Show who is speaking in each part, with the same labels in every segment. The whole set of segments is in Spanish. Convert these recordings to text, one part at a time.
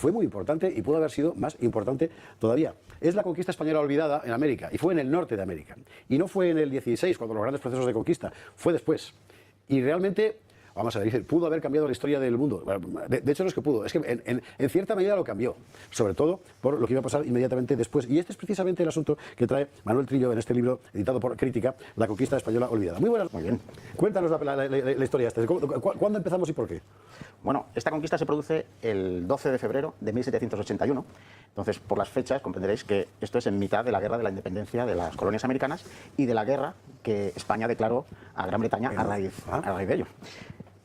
Speaker 1: fue muy importante y pudo haber sido más importante todavía. Es la conquista española olvidada en América y fue en el norte de América. Y no fue en el 16, cuando los grandes procesos de conquista, fue después. Y realmente, vamos a decir, pudo haber cambiado la historia del mundo. De hecho, no es que pudo, es que en cierta medida lo cambió, sobre todo por lo que iba a pasar inmediatamente después. Y este es precisamente el asunto que trae Manuel Trillo en este libro, editado por Crítica, La conquista española olvidada. Muy buenas.
Speaker 2: Muy bien.
Speaker 1: Cuéntanos la historia esta. ¿Cuándo empezamos y por qué?
Speaker 2: Bueno, esta conquista se produce el 12 de febrero de 1781. Entonces, por las fechas, comprenderéis que esto es en mitad de la guerra de la independencia de las colonias americanas y de la guerra que España declaró a Gran Bretaña a raíz de ello.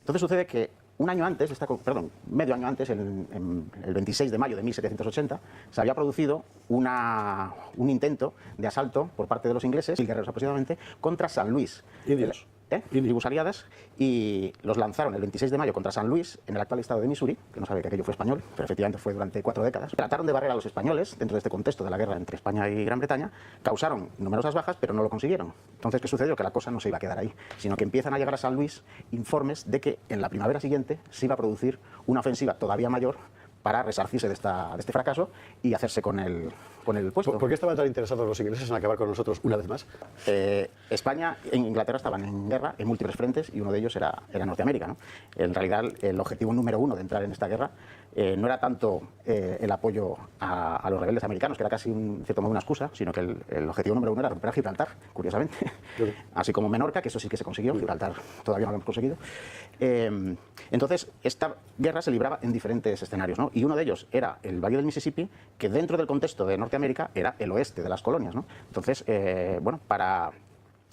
Speaker 2: Entonces sucede que un año antes, medio año antes, en el 26 de mayo de 1780, se había producido un intento de asalto por parte de los ingleses, 1000 guerreros aproximadamente, contra San Luis.
Speaker 1: Indios.
Speaker 2: Tribus aliadas, y los lanzaron el 26 de mayo contra San Luis, en el actual estado de Missouri, que no sabe que aquello fue español, pero efectivamente fue durante 4 décadas. Trataron de barrer a los españoles dentro de este contexto de la guerra entre España y Gran Bretaña, causaron numerosas bajas, pero no lo consiguieron. Entonces, ¿qué sucedió? Que la cosa no se iba a quedar ahí, sino que empiezan a llegar a San Luis informes de que en la primavera siguiente se iba a producir una ofensiva todavía mayor para resarcirse de este fracaso y hacerse con el puesto.
Speaker 1: ¿Por qué estaban tan interesados los ingleses en acabar con nosotros una vez más?
Speaker 2: España e Inglaterra estaban en guerra en múltiples frentes y uno de ellos era Norteamérica, ¿no? En realidad, el objetivo número uno de entrar en esta guerra no era tanto el apoyo a los rebeldes americanos, que era casi en cierto modo una excusa, sino que el objetivo número uno era recuperar Gibraltar, curiosamente. Así como Menorca, que eso sí que se consiguió, Gibraltar todavía no lo hemos conseguido. Entonces, esta guerra se libraba en diferentes escenarios, ¿no? Y uno de ellos era el Valle del Mississippi, que dentro del contexto de Norteamérica era el oeste de las colonias, ¿no? Entonces, bueno, para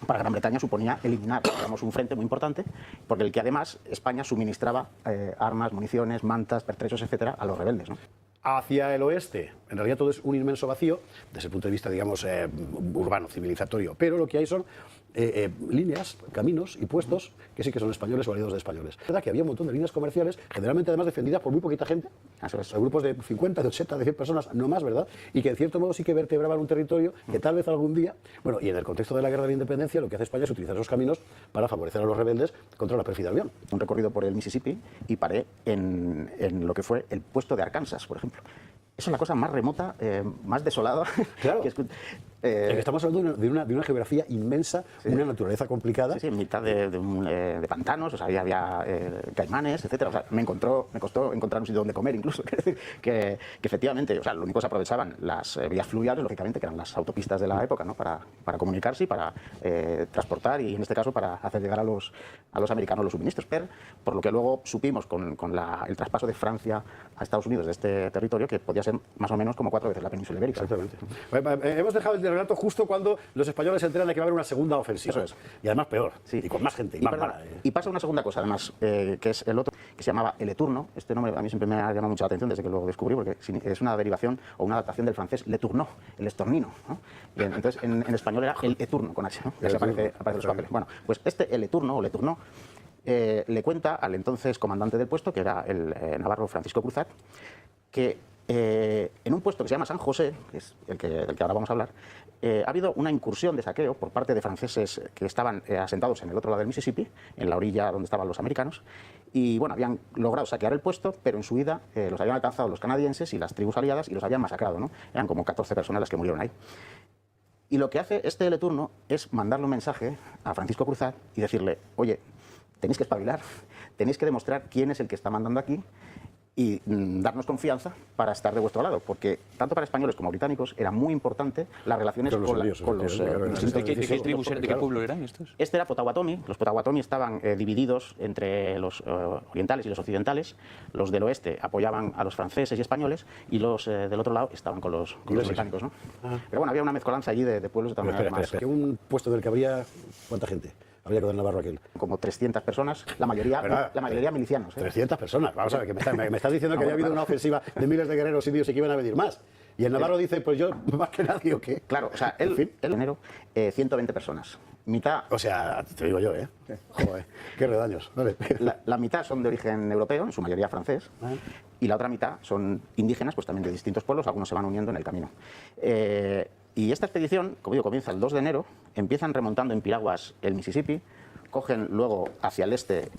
Speaker 2: Gran Bretaña suponía eliminar, digamos, un frente muy importante, porque el que además España suministraba armas, municiones, mantas, pertrechos, etcétera, a los rebeldes, ¿no?
Speaker 1: Hacia el oeste, en realidad todo es un inmenso vacío, desde el punto de vista, digamos, urbano, civilizatorio, pero lo que hay son líneas, caminos y puestos que sí que son españoles o aliados de españoles. Es verdad que había un montón de líneas comerciales, generalmente además defendidas por muy poquita gente, grupos de 50, de 80, de 100 personas, no más, ¿verdad? Y que en cierto modo sí que vertebraban un territorio que tal vez algún día, bueno, y en el contexto de la guerra de la independencia, lo que hace España es utilizar esos caminos para favorecer a los rebeldes contra la pérfida Unión.
Speaker 2: Un recorrido por el Mississippi y paré en lo que fue el puesto de Arkansas, por ejemplo. Es la cosa más remota, más desolada.
Speaker 1: Claro. Estamos hablando de una geografía inmensa, una naturaleza complicada.
Speaker 2: Sí, en mitad de pantanos, o sea, había caimanes, etcétera. O sea, me costó encontrar un sitio donde comer incluso. Es decir, que efectivamente, o sea, lo único que se aprovechaban las vías fluviales, lógicamente, que eran las autopistas de la época, ¿no? Para comunicarse y para transportar, y en este caso para hacer llegar a los americanos los suministros. Pero, por lo que luego supimos con el traspaso de Francia a Estados Unidos de este territorio, que podía ser más o menos como 4 veces la península ibérica.
Speaker 1: Exactamente. Hemos dejado el relato justo cuando los españoles se enteran de que va a haber una segunda ofensiva.
Speaker 2: Eso es.
Speaker 1: Y además peor,
Speaker 2: sí.
Speaker 1: Y con más gente, y más mala.
Speaker 2: Y pasa una segunda cosa, además, que es el otro, que se llamaba el Eturno. Este nombre a mí siempre me ha llamado mucho la atención desde que lo descubrí, porque es una derivación o una adaptación del francés Le Tourneau, el estornino, ¿no? Bien, entonces, en español era el Eturno, con H, ¿no? Y así aparece en los papeles. Bueno, pues el Eturno o Le Tourneau le cuenta al entonces comandante del puesto, que era el navarro Francisco Cruzat, que en un puesto que se llama San José, que es el que ahora vamos a hablar, ha habido una incursión de saqueo por parte de franceses que estaban asentados en el otro lado del Mississippi, en la orilla donde estaban los americanos, y bueno, habían logrado saquear el puesto, pero en su huida los habían alcanzado los canadienses y las tribus aliadas y los habían masacrado, ¿no? Eran como 14 personas las que murieron ahí. Y lo que hace este Leturno es mandarle un mensaje a Francisco Cruzat y decirle: oye, tenéis que espabilar, tenéis que demostrar quién es el que está mandando aquí y darnos confianza para estar de vuestro lado, porque tanto para españoles como británicos era muy importante las relaciones con los
Speaker 3: ¿De qué pueblo eran estos?
Speaker 2: Este era Potawatomi. Los Potawatomi estaban divididos entre los orientales y los occidentales. Los del oeste apoyaban a los franceses y españoles, y los del otro lado estaban con los británicos, ¿no? Pero bueno, había una mezcolanza allí de pueblos de también más.
Speaker 1: Que un puesto del que habría, ¿cuánta gente? Habría que dar Navarro aquel.
Speaker 2: Como 300 personas, la mayoría milicianos.
Speaker 1: 300 personas. Vamos a ver, que me estás diciendo que había habido una ofensiva de miles de guerreros indios y que iban a venir más. Y el Navarro dice, pues yo más que nadie, ¿o qué?
Speaker 2: Claro, o sea, el enero, 120 personas. Mitad...
Speaker 1: O sea, te digo yo, ¿eh? Joder, qué redaños. Vale.
Speaker 2: La mitad son de origen europeo, en su mayoría francés, y la otra mitad son indígenas, pues también de distintos pueblos, algunos se van uniendo en el camino. Y esta expedición, como digo, comienza el 2 de enero, empiezan remontando en piraguas el Mississippi, cogen luego hacia el este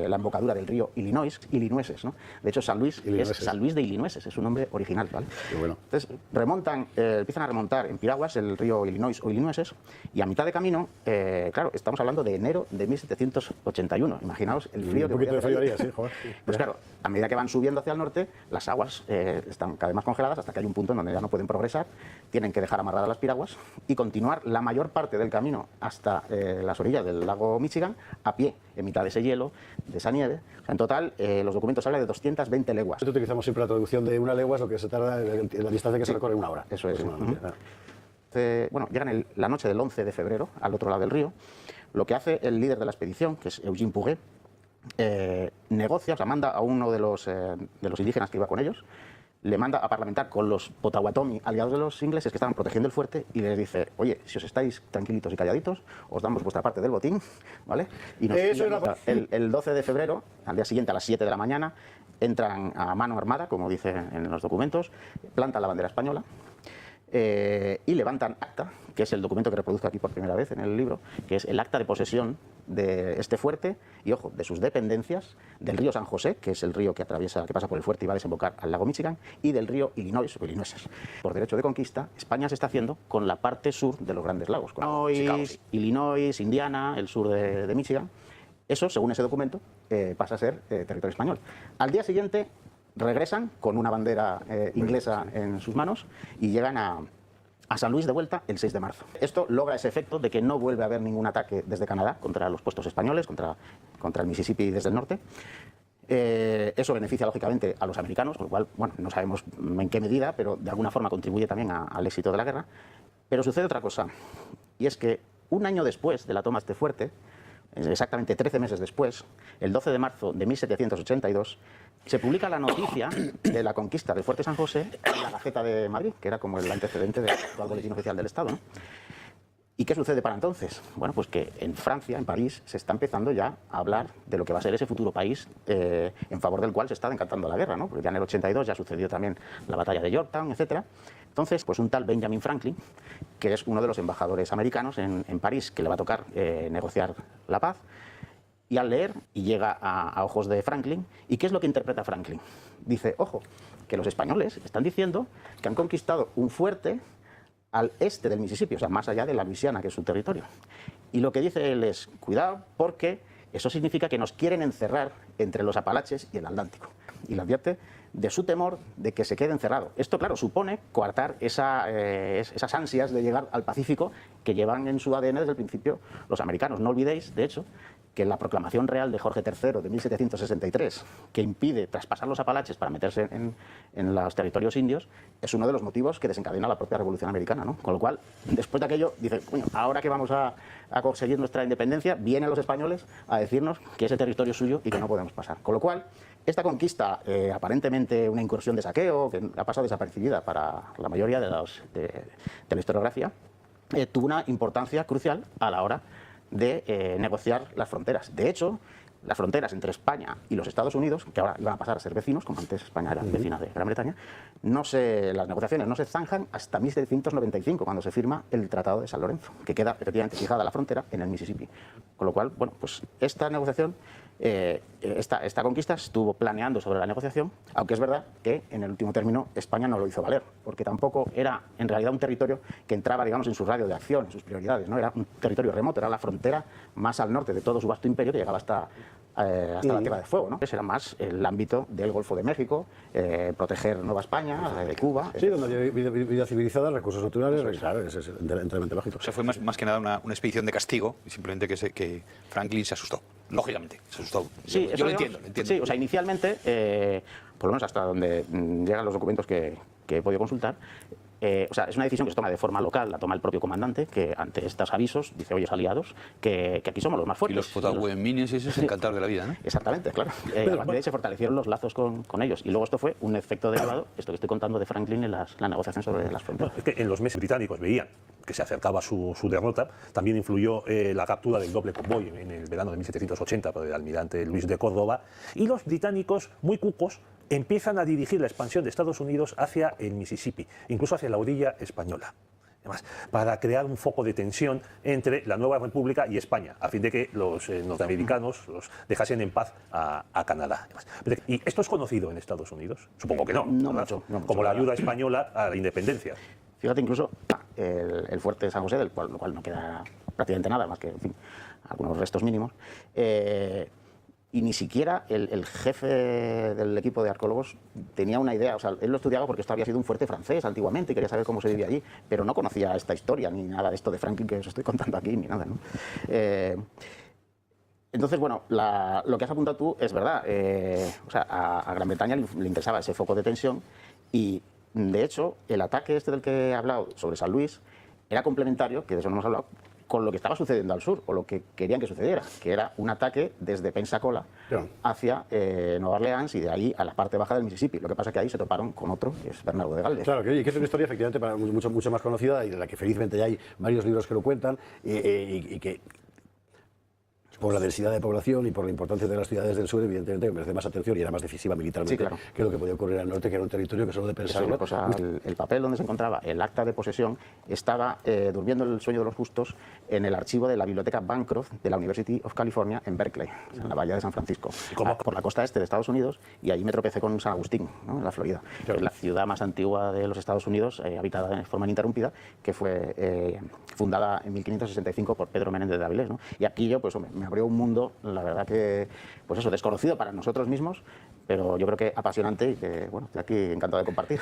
Speaker 2: la embocadura del río Illinoises, ¿no? De hecho, San Luis es San Luis de Illinoises, es su nombre original, ¿vale?
Speaker 1: Qué bueno.
Speaker 2: Entonces, empiezan a remontar en piraguas el río Illinois o Illinoises, y a mitad de camino, claro, estamos hablando de enero de 1781. Imaginaos el frío que
Speaker 1: un poquito de frío
Speaker 2: haría.
Speaker 1: haría, sí, joder.
Speaker 2: Pues claro, a medida que van subiendo hacia el norte, las aguas están cada vez más congeladas hasta que hay un punto en donde ya no pueden progresar, tienen que dejar amarradas las piraguas y continuar la mayor parte del camino hasta las orillas del lago Michigan a pie, en mitad de ese hielo, de esa nieve. O sea, en total, los documentos hablan de 220 leguas.
Speaker 1: Nosotros utilizamos siempre la traducción de una legua, es lo que se tarda, la distancia que se recorre en una hora.
Speaker 2: Eso es.
Speaker 1: Aproximadamente.
Speaker 2: Bueno, llegan la noche del 11 de febrero al otro lado del río. Lo que hace el líder de la expedición, que es Eugene Puget, negocia, o sea, manda a uno de los indígenas que iba con ellos, le manda a parlamentar con los Potawatomi, aliados de los ingleses que estaban protegiendo el fuerte, y les dice: oye, si os estáis tranquilitos y calladitos, os damos vuestra parte del botín, ¿vale? Y el 12 de febrero, al día siguiente a las 7 de la mañana, entran a mano armada, como dice en los documentos, plantan la bandera española, y levantan acta, que es el documento que reproduzco aquí por primera vez en el libro, que es el acta de posesión de este fuerte y, ojo, de sus dependencias, del río San José, que es el río que pasa por el fuerte y va a desembocar al lago Michigan, y del río Illinois o Illinoises. Por derecho de conquista, España se está haciendo con la parte sur de los grandes lagos, con Illinois, Indiana, el sur de Michigan. Eso, según ese documento, pasa a ser territorio español. Al día siguiente regresan con una bandera inglesa en sus manos y llegan a San Luis de vuelta el 6 de marzo. Esto logra ese efecto de que no vuelve a haber ningún ataque desde Canadá contra los puestos españoles, contra el Mississippi desde el norte. Eso beneficia lógicamente a los americanos, con lo cual, bueno, no sabemos en qué medida, pero de alguna forma contribuye también al éxito de la guerra. Pero sucede otra cosa, y es que un año después de la toma de este fuerte, exactamente 13 meses después, el 12 de marzo de 1782, se publica la noticia de la conquista del Fuerte San José en la Gaceta de Madrid, que era como el antecedente del actual boletín oficial del Estado, ¿no? ¿Y qué sucede para entonces? Bueno, pues que en Francia, en París, se está empezando ya a hablar de lo que va a ser ese futuro país en favor del cual se está decantando la guerra, ¿no? Porque ya en el 82 ya sucedió también la batalla de Yorktown, etcétera. Entonces, pues un tal Benjamin Franklin, que es uno de los embajadores americanos en París, que le va a tocar negociar la paz, y al leer, y llega a ojos de Franklin, ¿y qué es lo que interpreta Franklin? Dice: ojo, que los españoles están diciendo que han conquistado un fuerte al este del Mississippi, o sea, más allá de la Luisiana, que es su territorio. Y lo que dice él es: cuidado, porque eso significa que nos quieren encerrar entre los Apalaches y el Atlántico. Y le advierte de su temor de que se quede encerrado. Esto, claro, supone coartar esas ansias de llegar al Pacífico que llevan en su ADN desde el principio los americanos. No olvidéis, de hecho, que la proclamación real de Jorge III de 1763, que impide traspasar los Apalaches para meterse en los territorios indios, es uno de los motivos que desencadena la propia Revolución Americana, ¿no? Con lo cual, después de aquello, dice: coño, ahora que vamos a conseguir nuestra independencia, vienen los españoles a decirnos que ese territorio es suyo y que no podemos pasar. Con lo cual, esta conquista, aparentemente una incursión de saqueo, que ha pasado desapercibida para la mayoría de la historiografía, tuvo una importancia crucial a la hora de negociar las fronteras. De hecho, las fronteras entre España y los Estados Unidos, que ahora iban a pasar a ser vecinos, como antes España era vecina de Gran Bretaña, las negociaciones no se zanjan hasta 1795, cuando se firma el Tratado de San Lorenzo, que queda efectivamente fijada la frontera en el Mississippi. Con lo cual, bueno, pues esta negociación, esta conquista estuvo planeando sobre la negociación, aunque es verdad que en el último término España no lo hizo valer, porque tampoco era en realidad un territorio que entraba, digamos, en su radio de acción, en sus prioridades, ¿no? Era un territorio remoto, era la frontera más al norte de todo su vasto imperio, que llegaba hasta la Tierra de Fuego, ¿no? Ese era más el ámbito del Golfo de México, proteger Nueva España, de Cuba.
Speaker 1: Sí, donde hay vida civilizada, recursos naturales, claro, es enteramente lógico.
Speaker 3: O sea, fue más que nada una expedición de castigo, y simplemente que Franklin se asustó. Lógicamente, se asustó.
Speaker 2: Sí,
Speaker 3: yo lo entiendo.
Speaker 2: Sí, o sea, inicialmente, por lo menos hasta donde llegan los documentos que he podido consultar, o sea, es una decisión que se toma de forma local, la toma el propio comandante, que ante estos avisos dice: oye, aliados, que aquí somos los más fuertes.
Speaker 3: Y los Potawatomis, eso es encantados de la vida, ¿no?
Speaker 2: Exactamente, claro. A partir de ahí se fortalecieron los lazos con ellos. Y luego esto fue un efecto derivado, esto que estoy contando de Franklin en la negociación sobre las fronteras.
Speaker 4: Es que en los meses británicos veían que se acercaba su derrota. También influyó la captura del doble convoy en el verano de 1780 por el almirante Luis de Córdoba. Y los británicos, muy cucos, empiezan a dirigir la expansión de Estados Unidos hacia el Mississippi, incluso hacia la orilla española. además, para crear un foco de tensión entre la nueva república y España, a fin de que los norteamericanos los dejasen en paz a Canadá. Además. ¿Y esto es conocido en Estados Unidos? Supongo que no.
Speaker 2: No
Speaker 4: ¿verdad?
Speaker 2: mucho, no mucho,
Speaker 4: Como la
Speaker 2: la verdad.
Speaker 4: ayuda española a la independencia.
Speaker 2: Fíjate, incluso el fuerte de San José, del cual no queda prácticamente nada, más que, en fin, algunos restos mínimos, y ni siquiera el jefe del equipo de arqueólogos tenía una idea, o sea, él lo estudiaba porque esto había sido un fuerte francés antiguamente y quería saber cómo se vivía allí, pero no conocía esta historia, ni nada de esto de Franklin que os estoy contando aquí, ni nada, ¿no? Entonces, bueno, lo que has apuntado tú es verdad. O sea, a Gran Bretaña le interesaba ese foco de tensión y, de hecho, el ataque este del que he hablado sobre San Luis era complementario, que de eso no hemos hablado, con lo que estaba sucediendo al sur, o lo que querían que sucediera, que era un ataque desde Pensacola hacia Nueva Orleans y de ahí a la parte baja del Mississippi. Lo que pasa es que ahí se toparon con otro, que es Bernardo de Galvez.
Speaker 1: Claro, que es una historia efectivamente mucho más conocida y de la que felizmente ya hay varios libros que lo cuentan y que por la densidad de población y por la importancia de las ciudades del sur, evidentemente merece más atención y era más decisiva militarmente
Speaker 2: Sí, claro.
Speaker 1: que lo que podía ocurrir al norte, que era un territorio que solo de
Speaker 2: Eso
Speaker 1: pensar.
Speaker 2: es una cosa, el papel donde se encontraba el acta de posesión estaba durmiendo el sueño de los justos en el archivo de la biblioteca Bancroft de la University of California en Berkeley, en la bahía de San Francisco, por la costa este de Estados Unidos, y allí me tropecé con San Agustín, ¿no? En la Florida, que es la ciudad más antigua de los Estados Unidos, habitada de forma ininterrumpida, que fue fundada en 1565 por Pedro Menéndez de Avilés, ¿no? Y aquí yo, pues hombre, me abrió un mundo, la verdad que, pues eso, desconocido para nosotros mismos, pero yo creo que apasionante y que, bueno, estoy aquí encantado de compartir.